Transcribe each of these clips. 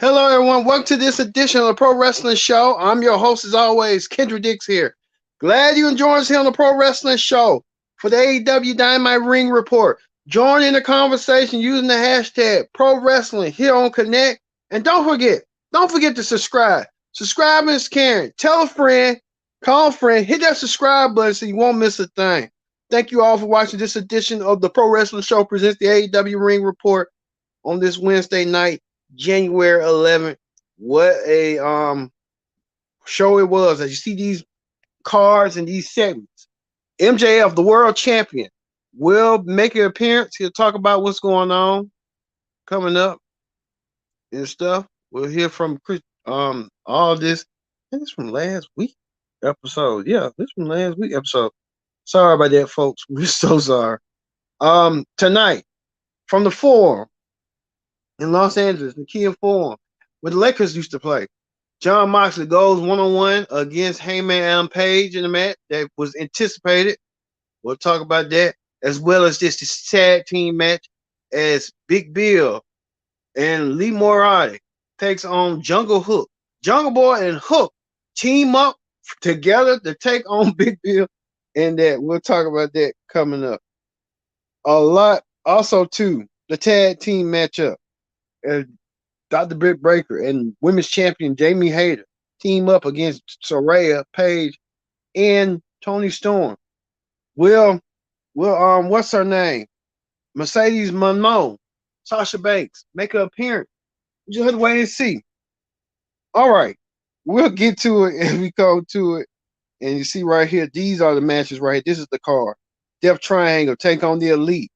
Hello, everyone. Welcome to this edition of the Pro Wrestling Show. I'm your host, as always, Kendra Dix here. Glad you enjoy us here on the Pro Wrestling Show for the AEW Dynamite Ring Report. Join in the conversation using the hashtag Pro Wrestling here on Connect. And don't forget to subscribe. Subscribe is caring. Tell a friend, call a friend, hit that subscribe button so you won't miss a thing. Thank you all for watching this edition of the Pro Wrestling Show presents the AEW Ring Report on this Wednesday night. January 11th. What a show it was. As you see these cards and these segments, MJF, the world champion, will make an appearance. He'll talk about what's going on coming up and stuff. We'll hear from Chris. All this. I think it's from last week episode. Yeah, this from last week episode. Sorry about that, folks. We're so sorry. Tonight from the Forum in Los Angeles, the Kia Forum, where the Lakers used to play. Jon Moxley goes one-on-one against Hangman Adam Page in a match that was anticipated. We'll talk about that, as well as this tag team match as Big Bill and Lee Moriarty takes on Jungle Hook. Jungle Boy and Hook team up together to take on Big Bill, and that we'll talk about that coming up. A lot. Also, too, the tag team matchup. Dr. Britt Baker and women's champion Jamie Hayter team up against Saraya Page and Toni Storm. Will what's her name? Mercedes Monroe, Sasha Banks make an appearance. We just have to wait and see. All right, we'll get to it as we go to it. And you see right here, these are the matches right here. This is the card. Death Triangle take on the Elite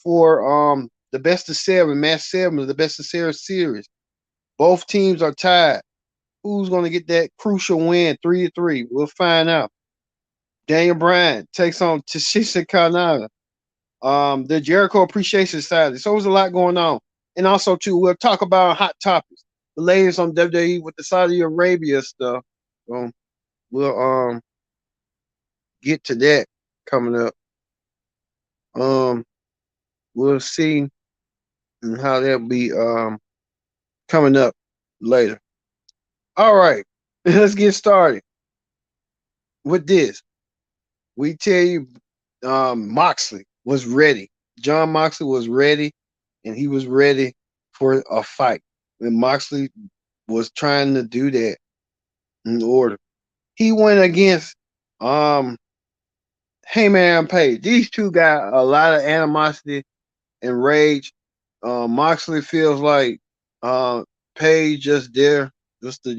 for the best of seven, match 7 of the best of series. Both teams are tied. Who's going to get that crucial win, 3-3? We'll find out. Daniel Bryan takes on Tashisha Kanada. The Jericho Appreciation Society. So there's a lot going on. And also, too, we'll talk about hot topics. The latest on WWE with the Saudi Arabia stuff. We'll get to that coming up. We'll see how that'll be coming up later. All right, let's get started with this. We tell you, Moxley was ready. Jon Moxley was ready, and he was ready for a fight. And Moxley was trying to do that in order. He went against Hangman Page. These two got a lot of animosity and rage. Moxley feels like Page just there, just to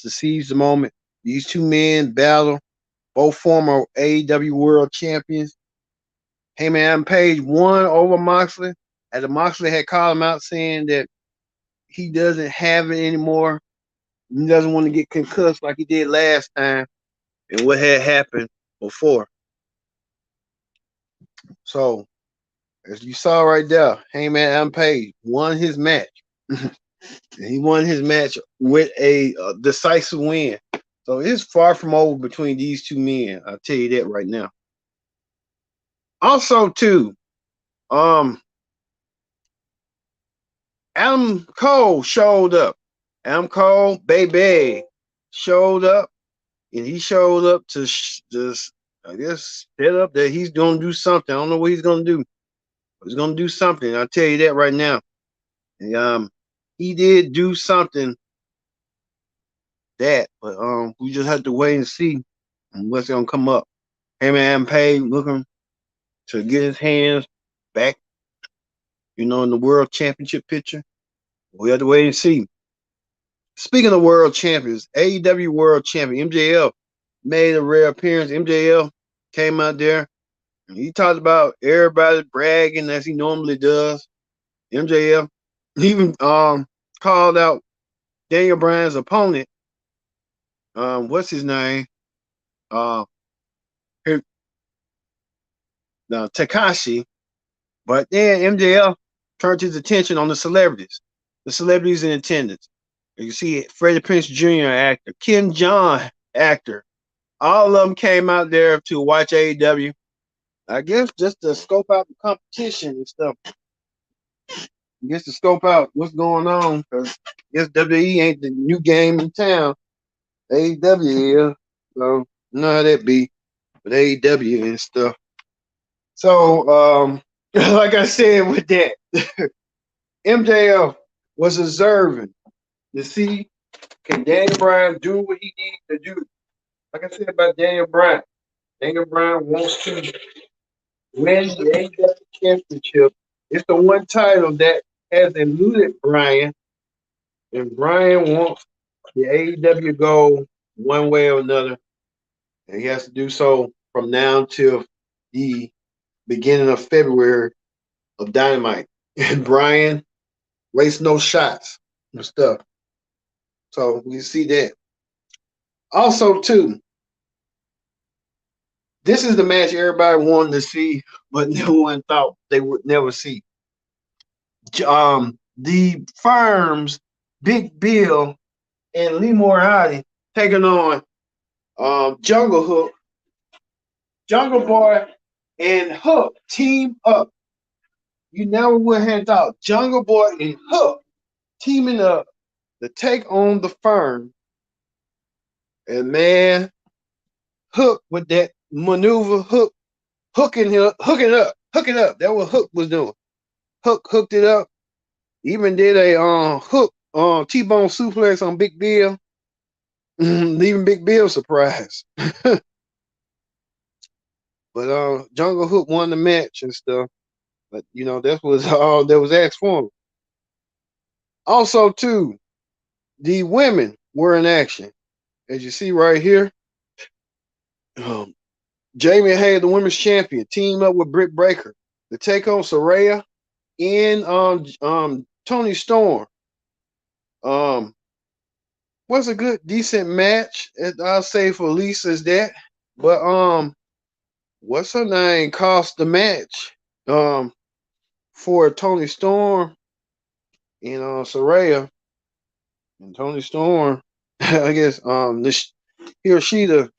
seize the moment. These two men battle, both former AEW World Champions. Hangman Page won over Moxley, and Moxley had called him out saying that he doesn't have it anymore. He doesn't want to get concussed like he did last time, and what had happened before. So, as you saw right there, Hangman Adam Page won his match. He won his match with a decisive win. So it's far from over between these two men. I'll tell you that right now. Also, too, Adam Cole showed up. Adam Cole, baby, showed up, and he showed up to just, I guess, set up that he's going to do something. I don't know what he's going to do. But he's going to do something. I'll tell you that right now. And, he did do something that, but we just have to wait and see what's going to come up. Hangman Page looking to get his hands back, in the world championship picture. We have to wait and see. Speaking of world champions, AEW world champion MJF made a rare appearance. MJF came out there and he talked about everybody bragging as he normally does. MJF even called out Daniel Bryan's opponent. What's his name? Takashi. But then MJF turned his attention on the celebrities in attendance. You see Freddie Prinze Jr. actor, Ken John actor. All of them came out there to watch AEW. I guess just to scope out the competition and stuff. Just to scope out what's going on, because I guess WWE ain't the new game in town. AEW is. So you know how that be with AEW and stuff. So like I said with that, MJF was observing to see can Daniel Bryan do what he needs to do. Like I said about Daniel Bryan. Daniel Bryan wants to win the AEW championship. It's the one title that has eluded Bryan, and Bryan wants the AEW goal one way or another, and he has to do so from now till the beginning of February of Dynamite. And Bryan wastes no shots and stuff. So we see that. Also, too, this is the match everybody wanted to see, but no one thought they would never see. The firms, Big Bill and Lee Moriarty taking on Jungle Hook, Jungle Boy, and Hook team up. You never would have thought Jungle Boy and Hook teaming up to take on the firm. And man, Hook with that maneuver, hooking up. That's what Hook was doing. Hook hooked it up. Even did a hook T-bone suplex on Big Bill, leaving Big Bill surprised. But Jungle Hook won the match and stuff. But you know that was all that was asked for him. Also, too, the women were in action, as you see right here. Jamie Hayter, the women's champion, teamed up with Britt Baker to take on Saraya and Toni Storm. Was a good, decent match. I'll say for Lisa's that. But what's her name? Cost the match. For Toni Storm and Saraya. And Toni Storm, I guess he or she the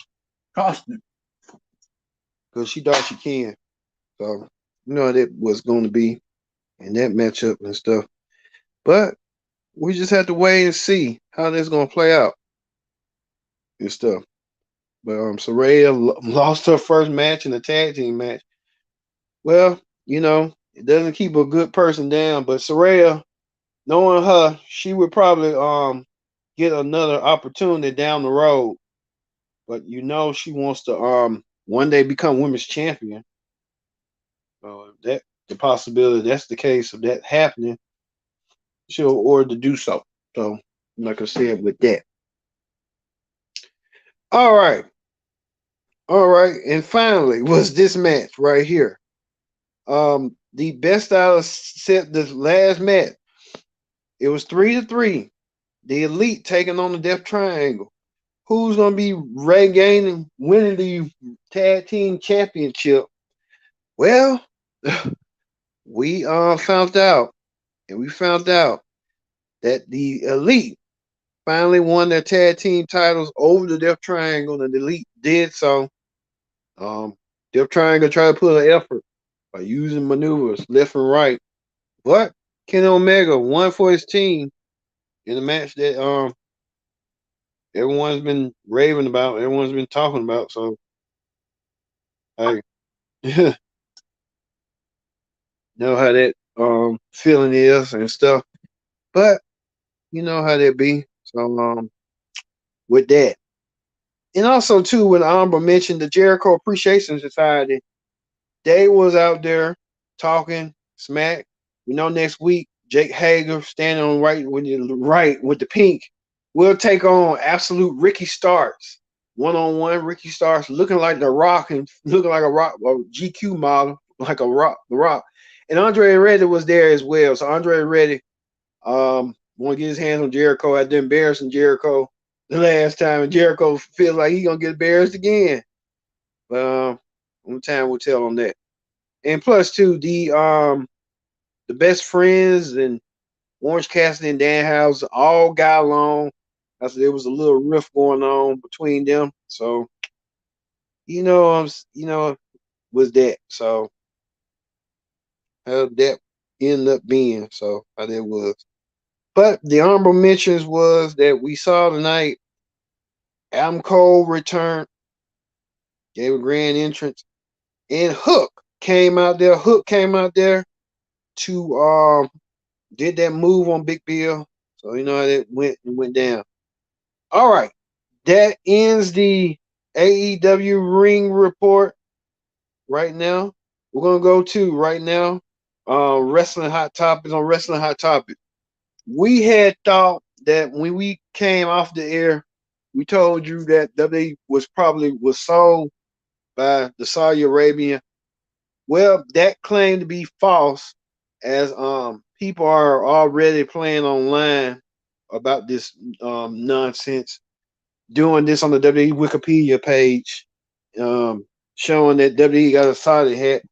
cost it because she thought she can. So you know that was going to be in that matchup and stuff. But we just have to wait and see how this going to play out and stuff. But Saraya lost her first match in the tag team match. Well, you know, it doesn't keep a good person down, but Saraya, knowing her, she would probably get another opportunity down the road. But you know she wants to one day become women's champion. That the possibility that's the case of that happening, she'll order to do so. So like I said with that. All right. All right. And finally was this match right here. The best out of set the last match. It was 3-3. The Elite taking on the Death Triangle. Who's gonna be regaining winning the tag team championship? Well, we found out, and we found out that the Elite finally won their tag team titles over the Death Triangle, and the Elite did so. Death Triangle tried to put an effort by using maneuvers left and right, but Kenny Omega won for his team in a match that everyone's been raving about, everyone's been talking about. So, hey, know how that feeling is and stuff, but you know how that be. So with that, and also too, when Amber mentioned the Jericho Appreciation Society, they was out there talking smack. We know next week Jake Hager standing on right with the pink will take on Absolute Ricky Starks. 1-on-1, Ricky Starks looking like the Rock and looking like a Rock, a GQ model, like a Rock, the Rock. And Andre Reddy was there as well. So Andre Reddy want to get his hands on Jericho after embarrassing Jericho the last time, and Jericho feels like he's gonna get embarrassed again. But only time will tell on that. And plus too, the best friends and Orange Cassidy and Danhausen all got along. I said there was a little rift going on between them. So was that. So that ended up being. So how that was. But the honorable mentions was that we saw tonight. Adam Cole returned, gave a grand entrance, and Hook came out there. Hook came out there to did that move on Big Bill. So you know how that went down. All right. That ends the AEW ring report right now. We're gonna go to right now. Wrestling hot topics on Wrestling Hot Topics. We had thought that when we came off the air, we told you that WWE was sold by the Saudi Arabian. Well, that claimed to be false, as people are already playing online about this nonsense, doing this on the WWE Wikipedia page, showing that WWE got a Saudi hat.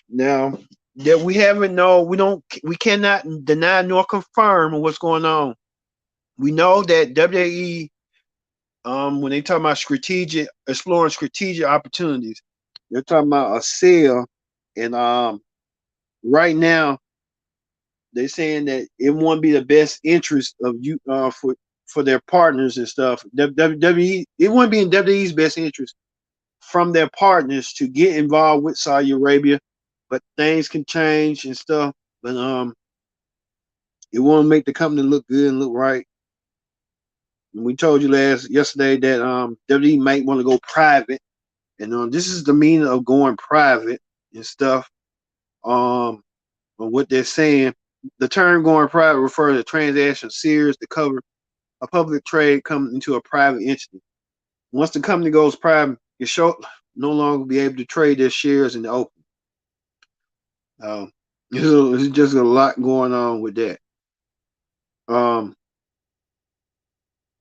Now that we haven't know, we cannot deny nor confirm what's going on. We know that WWE, when they talk about exploring strategic opportunities, they're talking about a sale, and right now they're saying that it won't be the best interest of you for their partners and stuff. WWE, it wouldn't be in WWE's best interest from their partners to get involved with Saudi Arabia, but things can change and stuff. But it won't make the company look good and look right. And we told you yesterday that WWE might want to go private, and this is the meaning of going private and stuff. On what they're saying, the term going private refers to transaction series to cover a public trade coming into a private entity. Once the company goes private, it no longer be able to trade their shares in the open. There's just a lot going on with that.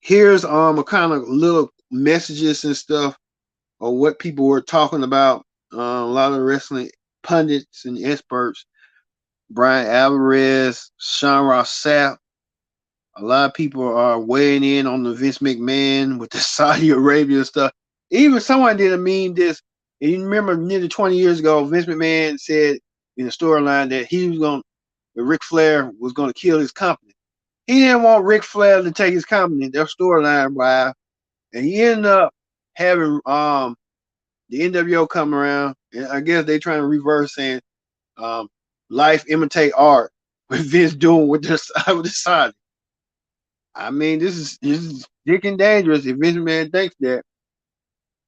Here's a kind of little messages and stuff of what people were talking about. A lot of wrestling pundits and experts, Brian Alvarez, Sean Ross Sapp. A lot of people are weighing in on the Vince McMahon with the Saudi Arabia stuff. Even someone did a meme this, and you remember nearly 20 years ago, Vince McMahon said in the storyline that Ric Flair was going to kill his company. He didn't want Ric Flair to take his company, their storyline wise, and he ended up having the NWO come around, and I guess they trying to reverse saying life imitate art with Vince doing with the Saudi. I mean, this is dick and dangerous if Vince McMahon thinks that.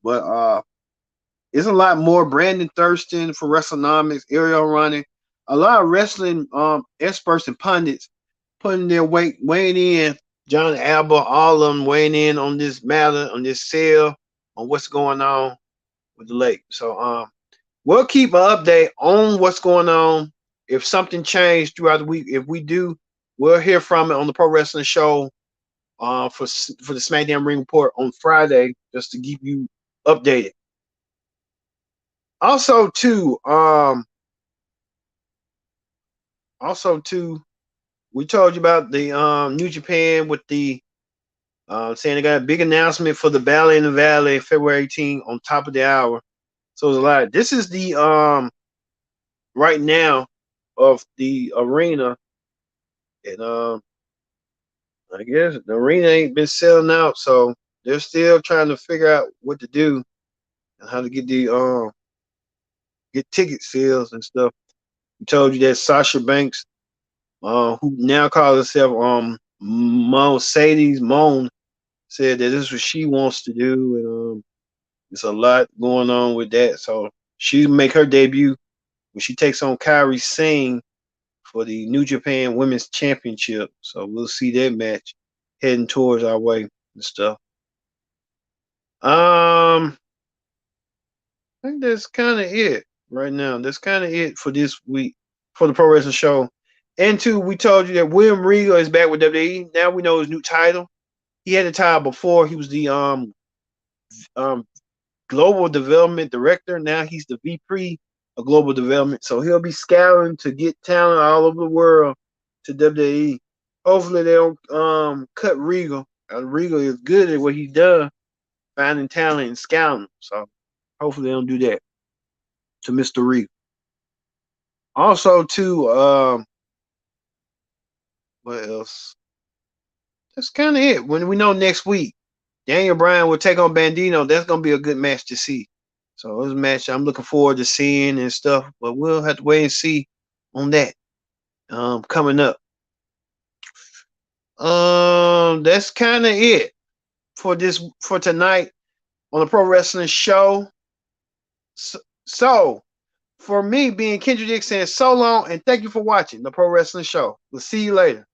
But it's a lot more. Brandon Thurston for WrestleNomics, Ariel Running, a lot of wrestling experts and pundits putting their weighing in. John Alba, all of them weighing in on this matter, on this sale, on what's going on with the lake. So we'll keep an update on what's going on. If something changed throughout the week, if we do, we'll hear from it on the Pro Wrestling Show for the SmackDown Ring Report on Friday, just to keep you updated. Also, too, we told you about the New Japan with the saying they got a big announcement for the Battle in the Valley, February 18th on top of the hour. So it's a lot. This is the right now of the arena, and I guess the arena ain't been selling out, so they're still trying to figure out what to do and how to get the get ticket sales and stuff. We told you that Sasha Banks, who now calls herself Mercedes Moan, said that this is what she wants to do, and there's a lot going on with that. So she make her debut when she takes on Kairi Singh for the New Japan Women's Championship. So we'll see that match heading towards our way and stuff. I think that's kind of it right now. That's kind of it for this week for the Pro Wrestling Show. And two, we told you that William Regal is back with WWE. Now we know his new title. He had a title before. He was the Global Development Director. Now he's the VP of Global Development. So he'll be scouting to get talent all over the world to WWE. Hopefully they don't cut Regal. Regal is good at what he does, finding talent and scouting. So hopefully they don't do that to Mr. Regal. Also, too, what else? That's kind of it. When we know next week, Daniel Bryan will take on Bandito. That's gonna be a good match to see. So it's a match I'm looking forward to seeing and stuff. But we'll have to wait and see on that. Coming up. That's kind of it for tonight on the Pro Wrestling Show. So for me, being Kendrick Dick saying so long and thank you for watching the Pro Wrestling Show. We'll see you later.